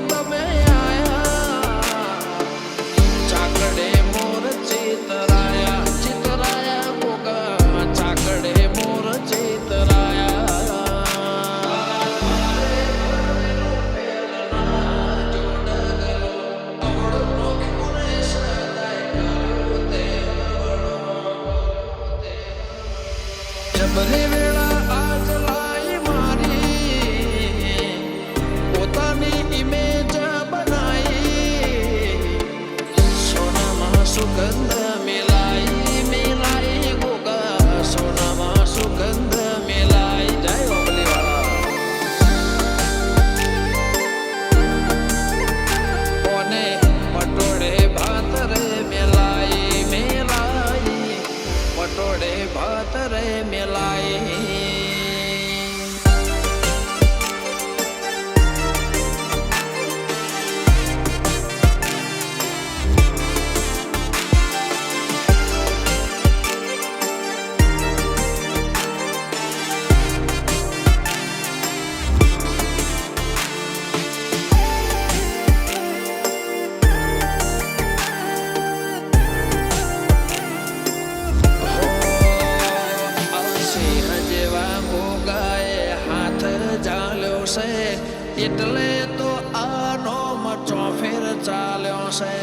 તમે આયા ચાકડે મોર ચિતરાયા ચિતરાયા ગોગા ચાકડે મોર ચિતરાયા જબરી વેળા આજ લાઈ મારી પોતાની ઇમેજ બનાઈ સોનામાં સુગંધ મિલાઈ મિલાઈ ગોગા સોનામાં સુગંધ મિલાઈ જાય ઓગલી વાળા કોને પટોળે ભાત રે મિલાઈ મિલાઈ પટોળે ભાત રે મિલાઈ એટલે તો આનો મચો ફેર ચાલ્યો છે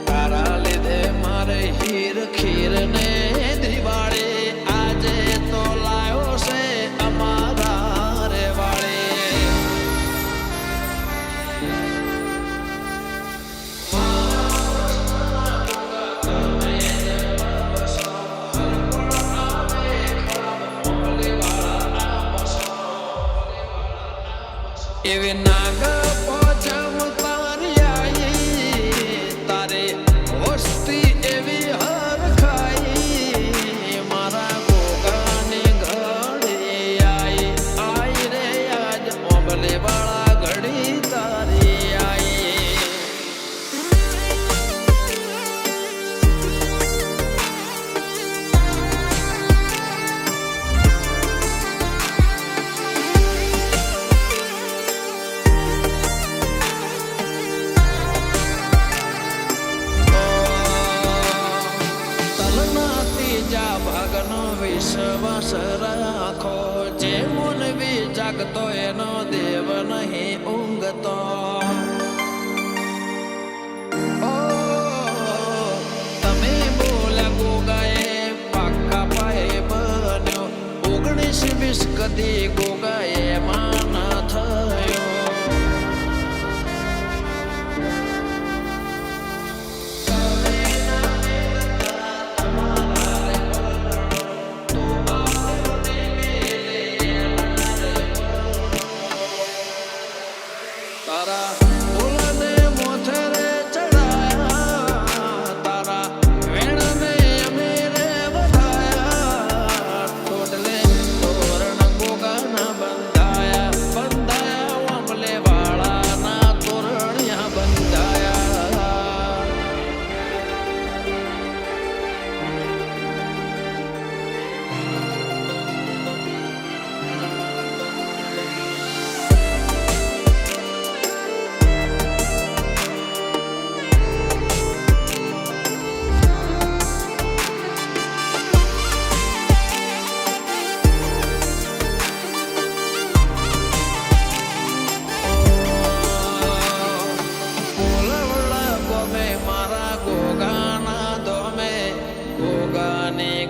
તારા લીધે મારે હીર ખીર ને દિવાળી આજે તો લાયો છે અમારા રે વાળે એવી નાગ પોચમ તારી આઈ તારે વસ્તી એવી હરખાઈ મારા ગોગાની ઘડી આઈ આઈ રે આજ ઓબલે વાળા ઘડી તારી આઈ ભાગનો વિશ્વાસ રાખો જે મોનવી જાગતો એનો દેવ નહીં ઊંઘતો તમે બોલ્યા ગોગાએ પાક્કા પાયે બન્યો 19-20 કદી ગોગાએ માન થયો તારા બોલાને મોથરે ચડાયા તારા વેણને અમે રે વધાયા ટોડલે તોરણ ગોગાના બંધાયા બંધાયા ઓમલે વાળાના તોરણિયા બંધાયા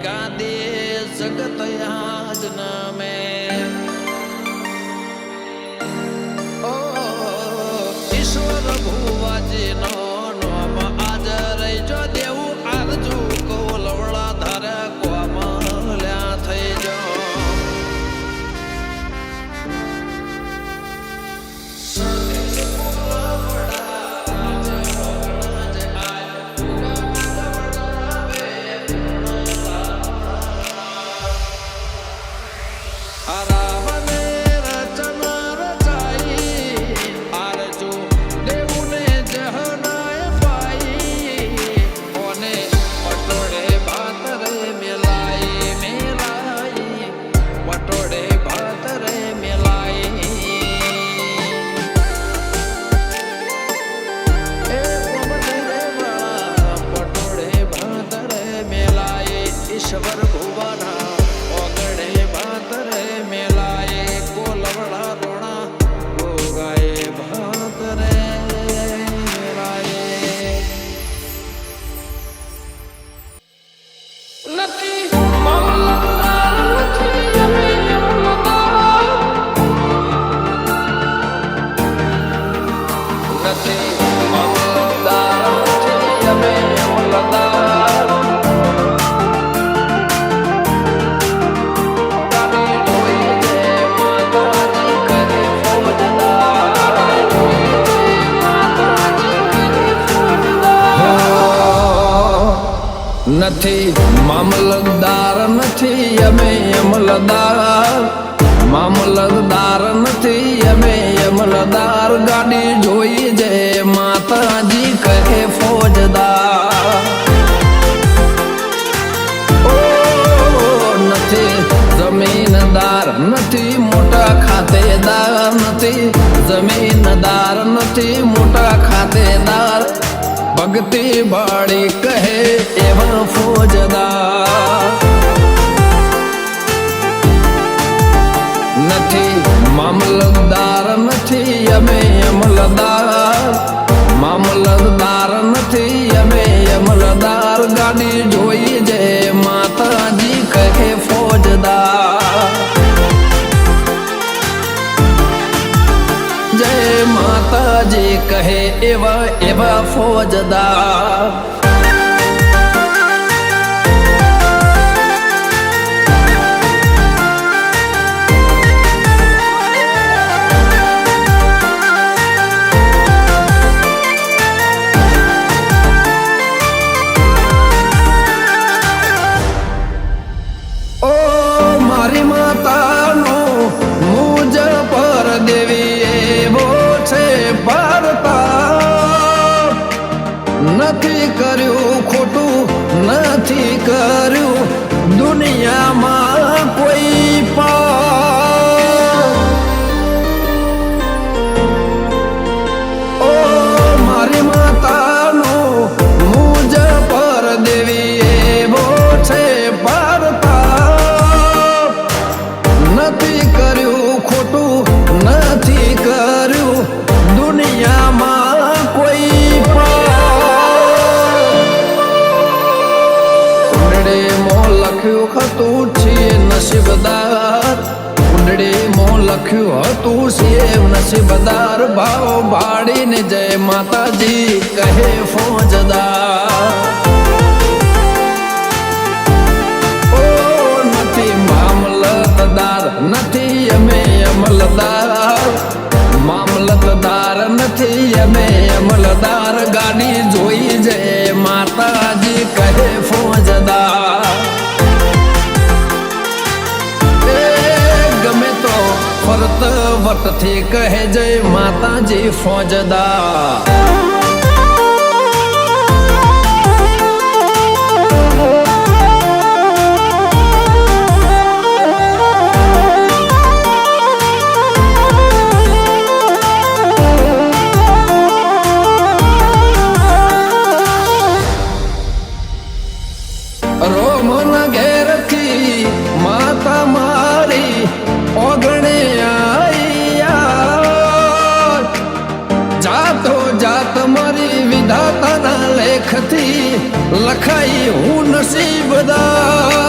ગાદી જગત યાદ નામે ઓ ઈશ્વર ભુવાજી નો નામ આજ રહી જો દેવું આરજુ કોલવડા ધારે કોમલ્યા થઈ જો પટોળે ભાત નથી મામલતદાર નથી અમે અમલદાર, મામલતદાર નથી અમે અમલદાર, ગાડી જોઈ જે માતાજી કહે ફોજદાર. ઓ નથી જમીનદાર નથી મોટા ખાતેદાર, નથી જમીનદાર નથી મોટા ખાતેદાર, ભક્તિ બાળી કહે એવા ફોજદાર. નથી મામલતદાર નથી અમે અમલદાર, મામલતદાર નથી અમે અમલદાર, ગાડી જોઈ જે માતાજી કહે ફોજદાર. જય માતાજી કહે એવા એવા ફોજદાર. મારી માતાનો મુજ પર દેવી એવો છે પારતા, નથી કર્યું ખોટું નથી કર્યું દુનિયામાં કોઈ પાપ. ઓ મારી માતાનો મુજ પર દેવી એવો છે પારતા, નથી કર્યું ખોટું નથી કર્યું દુનિયામાં કોઈ કુંડળીમાં લખ્યું હતું છીએ નસીબદાર, કુંડળીમાં લખ્યું હતું છીએ નસીબદાર, ભાવ ભાડીને જય માતાજી કહે ફોજદાર. નથી અમે અમલદાર, મામલતદાર નથી અમે અમલદાર, ગાડી જોઈ જે માતાજી કહે ફોજદાર. ગમે તો ફરત વટથી કહે જય માતાજી ફોજદાર. રોમન ઘેરથી માતા મારી ઓગણે આયા, જાતો જાત મારી વિધાતાના લેખથી લખાઈ હું નસીબદાર.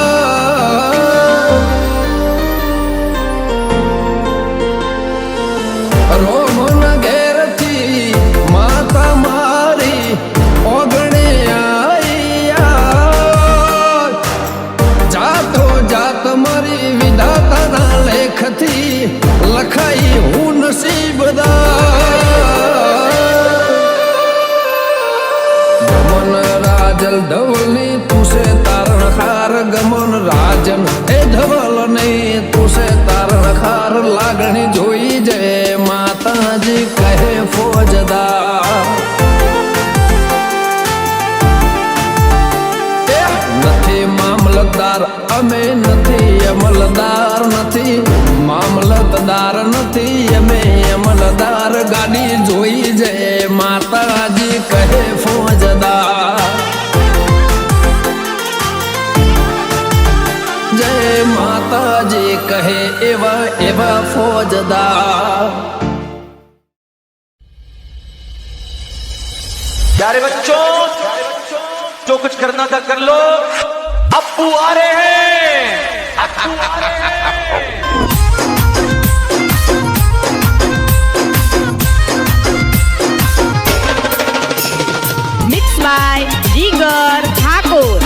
રોમન ઘેરથી માતા મારી ઓગણે મારી વિધાતાના લેખથી લખાઈ હું નસીબદાર. ગમન રાજલ ધવલની તું છે તારણખાર, ગમન રાજન એ ધવલ નહીં તું છે તારણખાર, લાગણી જોઈ જે માતાજી કહે ફોજદાર. નથી મામલતદાર અમે નથી અમલદાર, નથી મામલતદાર નથી અમે અમલદાર, ગાડી જોઈ જે માતાજી કહે ફોજદાર. જય માતાજી કહે એવા એવા ફોજદાર. प्यारे बच्चों जो कुछ करना था कर लो, अप्पू आ रहे हैं, अप्पू आ रहे हैं. Mixed by Jigar Thakur.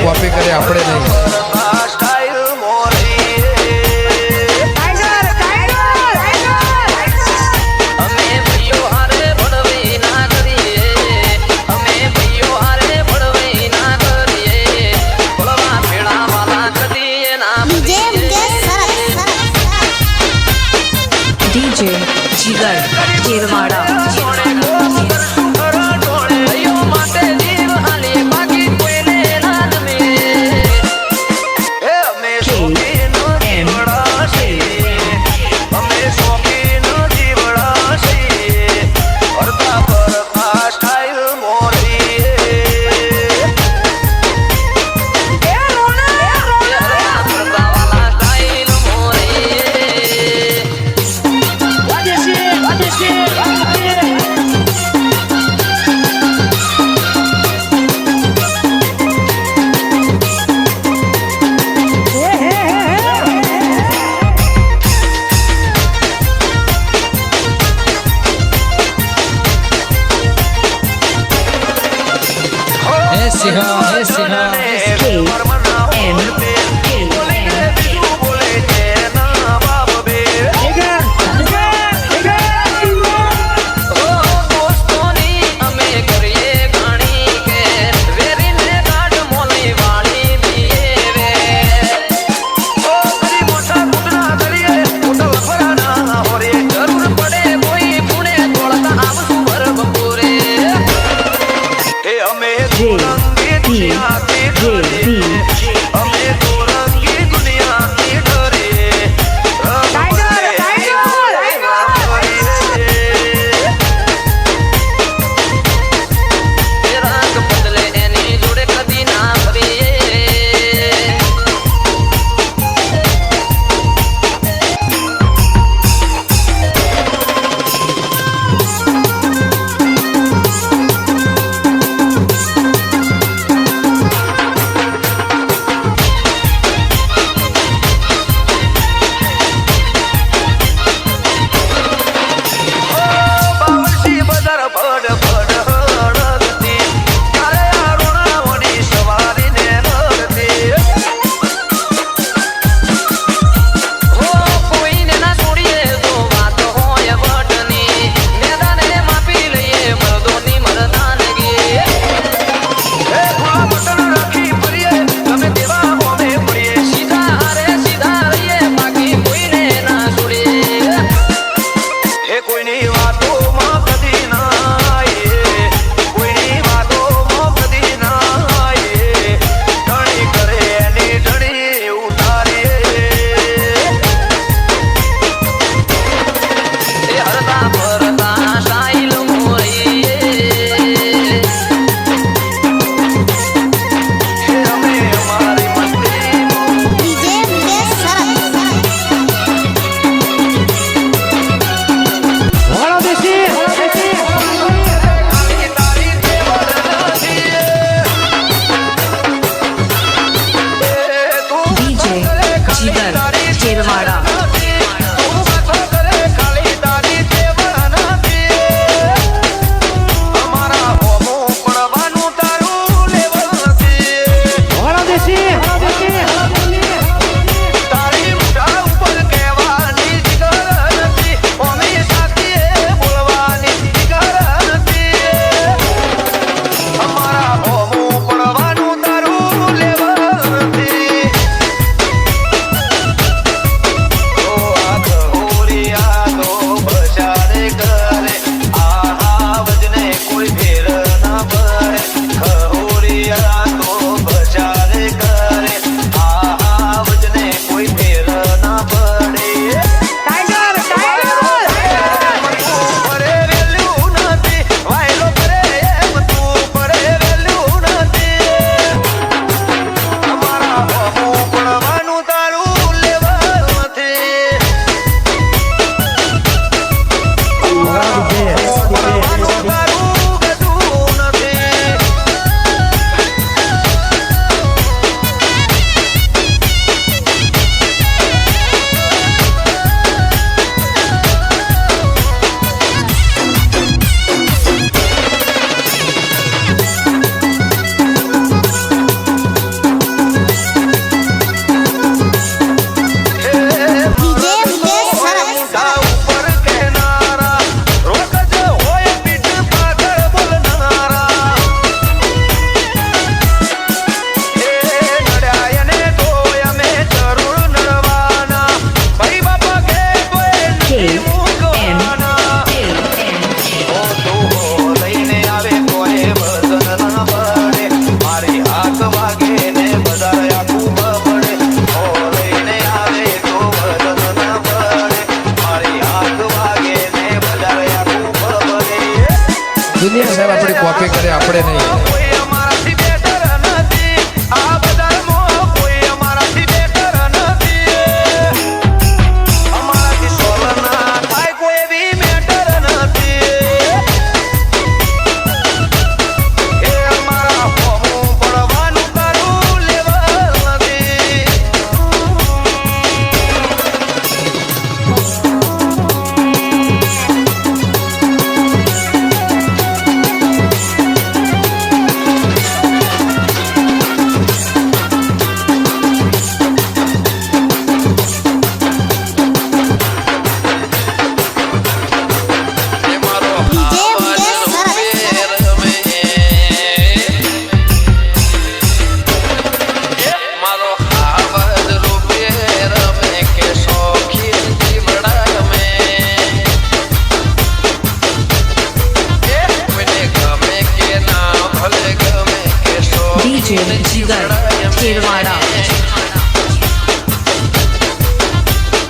Copy કરે આપણે નહીં. DJ Jigar Jirwada.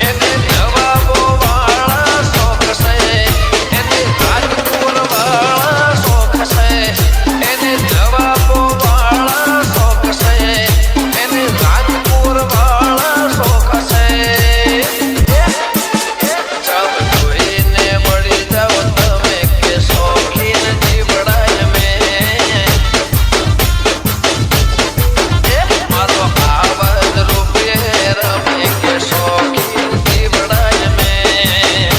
એને જવાબો વાળા શોખ છે એને રાજપુર વાળા શોખ છે એને જવાબો વાળા શોખ છે એને રાજપુર વાળા શોખ છે ચાલ જોઈને મળી જાવ તમે કે શોખીન જીવડાય મેં મારો આવાજ રૂપિયે રમે કે શોખીન જીવડાય મેં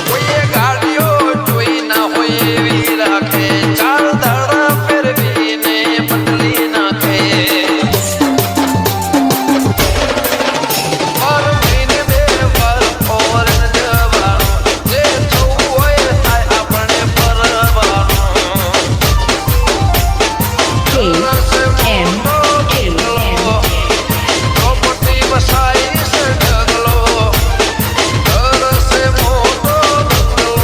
કોઈએ ગાડીઓ જોઈ ના હોય એવી રાખે ચાર દાડા ફેરવીને બદલી નાખે ઓર મહિને બે વાર ફોરેન જવાનું જે થવું હોય થાય આપણે પરવાનું પ્રોપર્ટી વસાઈ છે ઢગલો ઘર છે મોટો બંગલો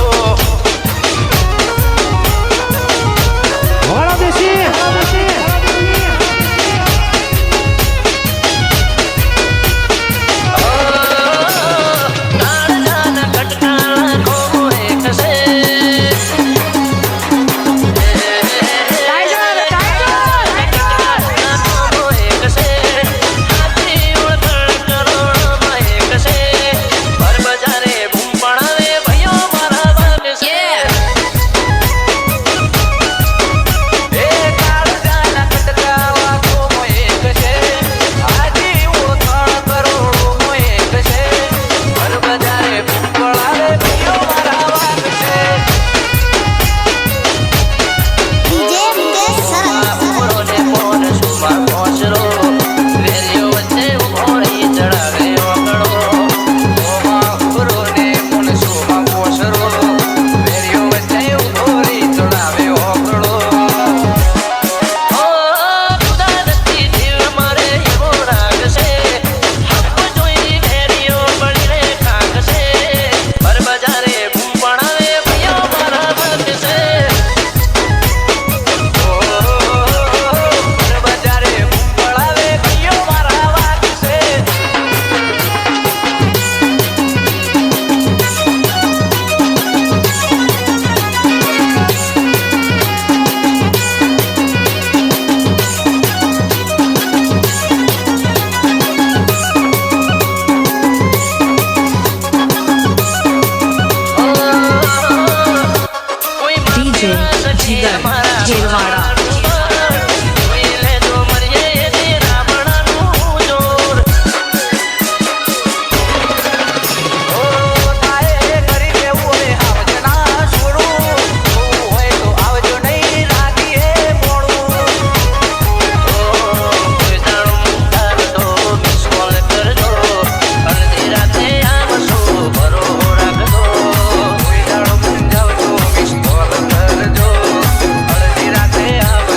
DJ Jigar Jelwada. અડધી રાતે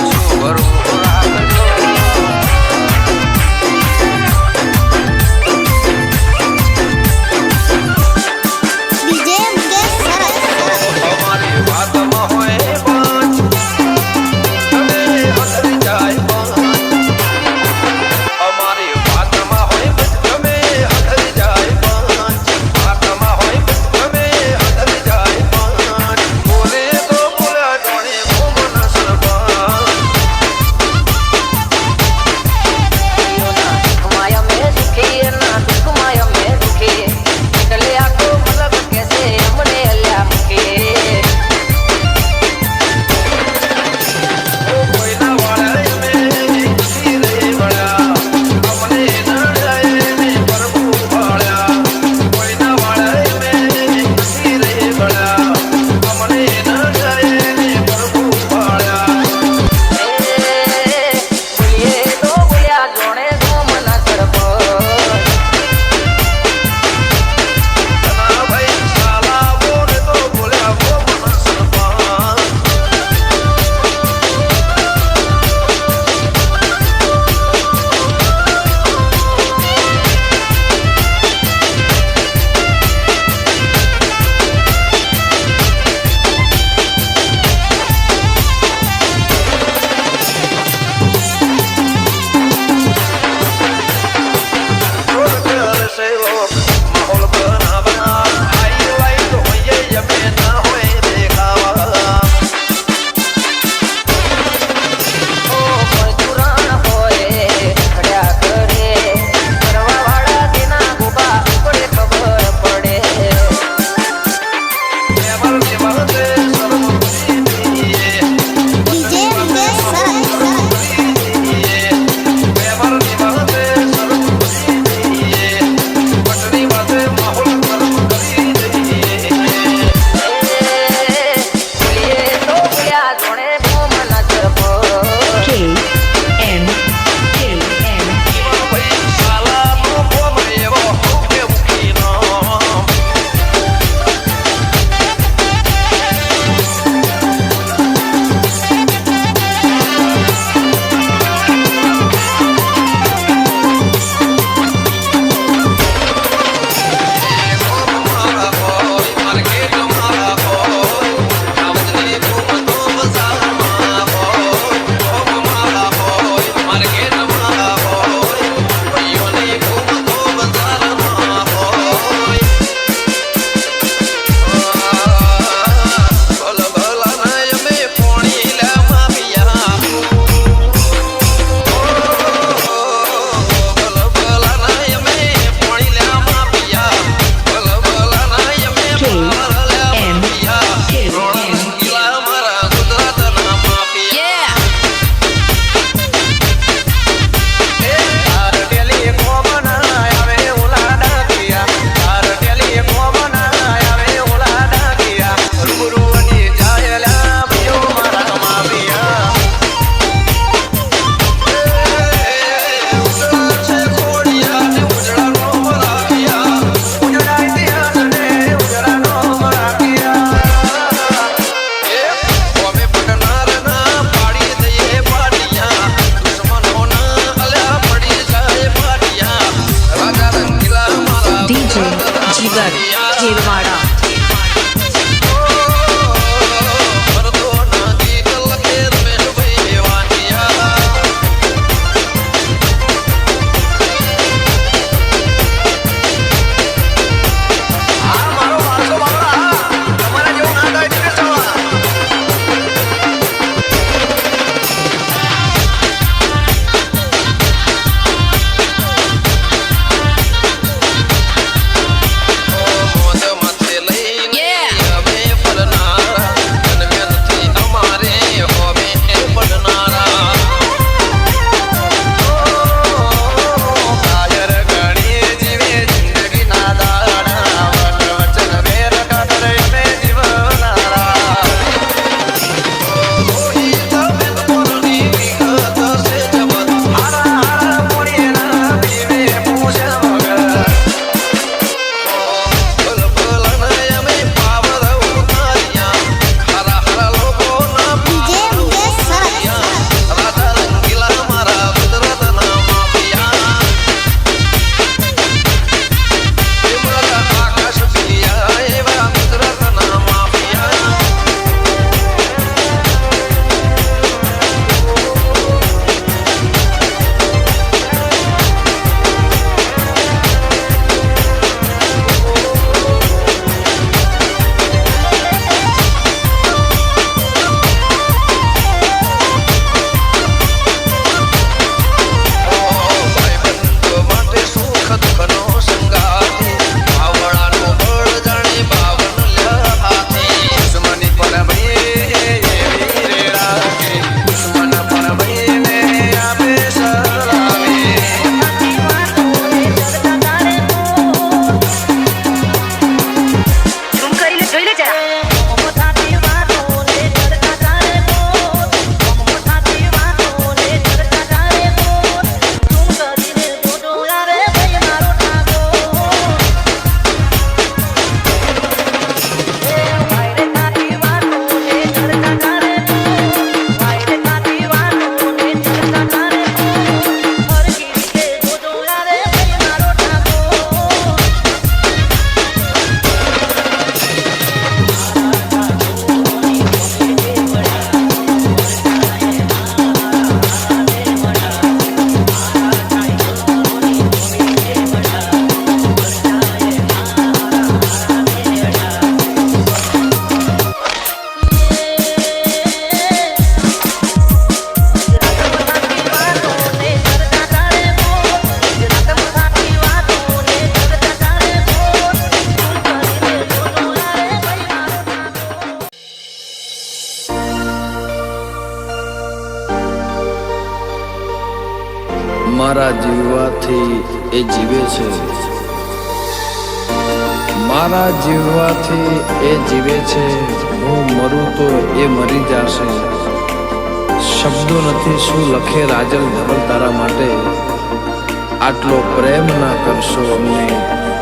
મારા જીવવાથી એ જીવે છે, મારા જીવવાથી એ જીવે છે. હું મરું તો એ મરી જશે. શબ્દો નથી શું લખે રાજલ ધવલ તારા માટે. આટલો પ્રેમ ના કરશો, અમને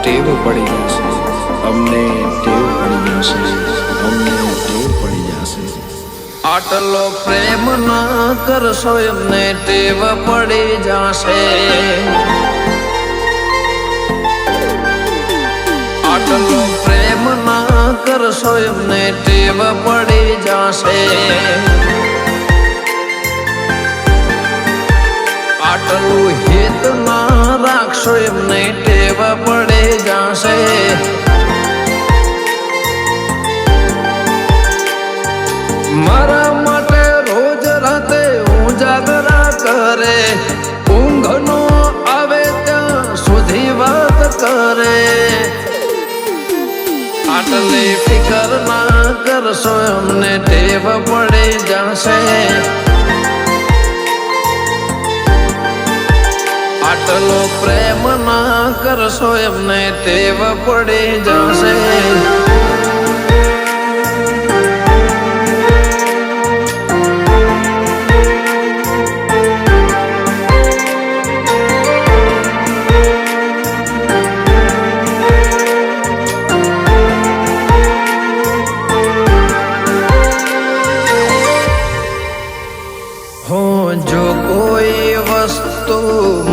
ટેવ પડી જશે, અમને ટેવ પડી જશે, અમને ટેવ પડી જશે. આટલો પ્રેમ ના કરશો, એમને ટેવ પડી જશે. આટલો પ્રેમ ના કરશો, એમને ટેવ પડી જશે. આટલું હિત ના રાખશો, એમને ટેવ પડી જશે. મારા માટે રોજ રાતે ઉજાગરા કરે, ઊંઘ નો આવે ત્યાં સુધી વાત કરે. આટલી ફિકર ના કરશો, એમને ટેવ પડી જશે. આટલો પ્રેમ ના કરશો, એમને ટેવ પડી જશે. જો કોઈ વસ્તુ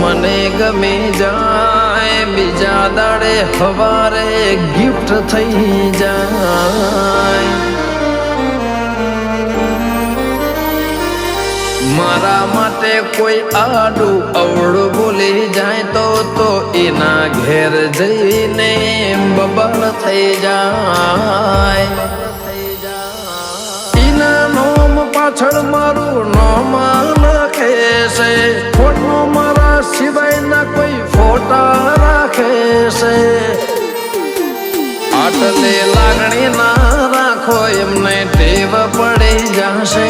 મને ગમી જાય, બીજા દાડે હવારે ગિફ્ટ થઈ જાય. મારા માટે કોઈ આડું અવળું બોલી જાય તો એના ઘેર જઈને બબલ થઈ જાય. એના નોમ પાછળ મારું નોમ લખે છે, ફોટો મારા સિવાયના કોઈ ફોટા રાખે છે. આટલે લાગણી ના રાખો, એમને ટેવ પડી જશે.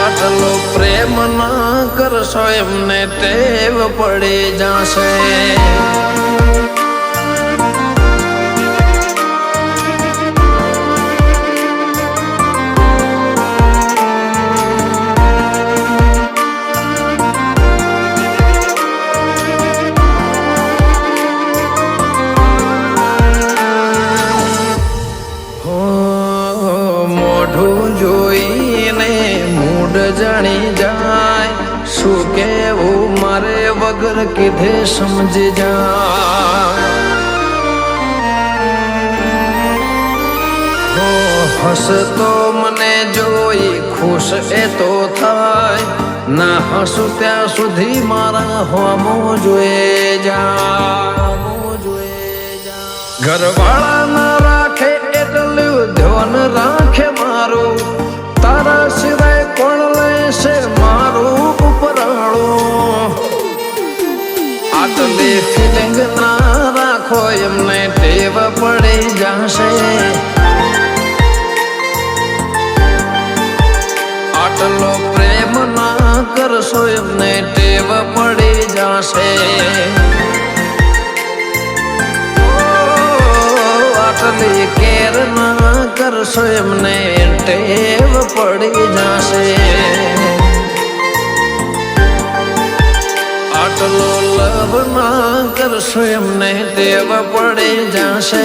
આટલો પ્રેમ ના કરશો, એમને ટેવ પડી જશે. મોઢું જોઈને મૂડ જાણી જાય, શું કેવું મારે વગર કીધે સમજી જાય. હસતો મને જોઈ ખુશ એ તો થાય, ના હસું ત્યાં સુધી મારા હોમો જોઈ જાય. ઘરવાળા ના રાખે એટલું ધ્યાન રાખે મારું, તારા સિવાય કોણ લેશે મારું ઉપરાણું. આટલી ફિલિંગ ના રાખો, એમને ટેવ પડી જશે. આટલો પ્રેમ ના કરશો, એમને ટેવ પડી જશે. આટલી કેર ના કરશો, એમને ટેવ પડી જશે. આટલો લવ ના કરશો, એમને ટેવ પડી જશે.